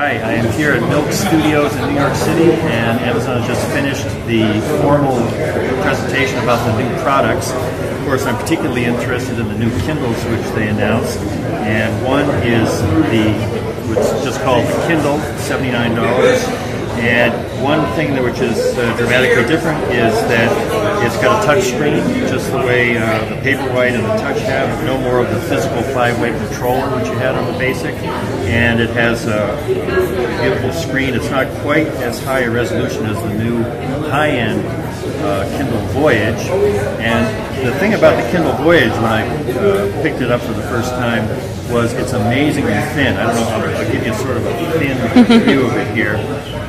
Hi, I am here at Milk Studios in New York City, and Amazon has just finished the formal presentation about the new products. Of course, I'm particularly interested in the new Kindles which they announced, and one is what's just called the Kindle, $79. And one thing which is dramatically different is that it's got a touch screen, just the way the Paperwhite and the Touch have. No more of the physical 5-way controller which you had on the Basic. And it has a beautiful screen. It's not quite as high a resolution as the new high-end Kindle Voyage. And the thing about the Kindle Voyage, when I picked it up for the first time, was it's amazingly thin. I don't know, I'll give you sort of a thin view of it here,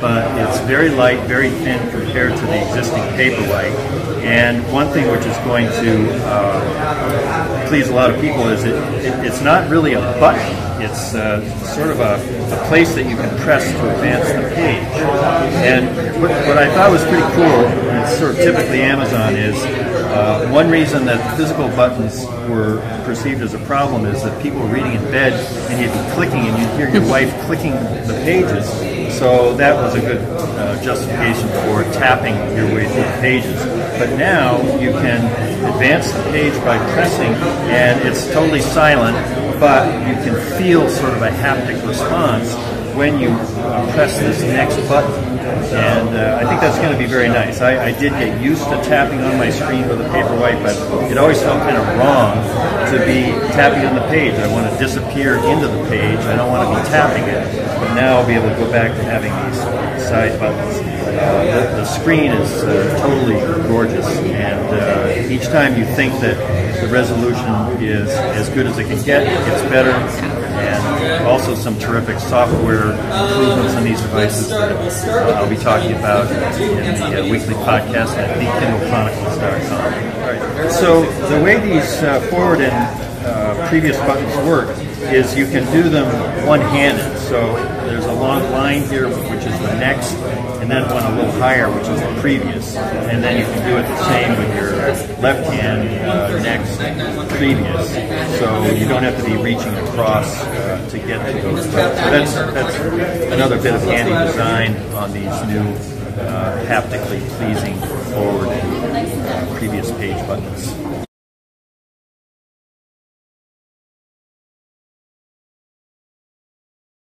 but it's very light, very thin compared to the existing Paperwhite. And one thing which is going to please a lot of people is it's not really a button. It's sort of a place that you can press to advance the page. And what I thought was pretty cool, and it's sort of typically Amazon, is one reason that physical buttons were perceived as a problem is that people were reading in bed and you'd be clicking and you'd hear your wife clicking the pages. So that was a good justification for tapping your way through the pages. But now you can advance the page by pressing, and it's totally silent, but you can feel sort of a haptic response when you press this next button. And I think that's going to be very nice. I did get used to tapping on my screen with a Paperwhite, but it always felt kind of wrong to be tapping on the page. I want to disappear into the page. I don't want to be tapping it. But now I'll be able to go back to having these side buttons. The screen is totally gorgeous, and each time you think that the resolution is as good as it can get, it gets better. And also some terrific software improvements on these devices that I'll be talking about in the weekly podcast at thekindlechronicles.com. All right. So the way these forward and previous buttons work is you can do them one-handed. So there's a long line here, which is the next, and then one a little higher, which is the previous. And then you can do it the same with your left hand, next, previous. So you don't have to be reaching across to get to those buttons. So that's another bit of handy design on these new haptically pleasing forward and previous page buttons.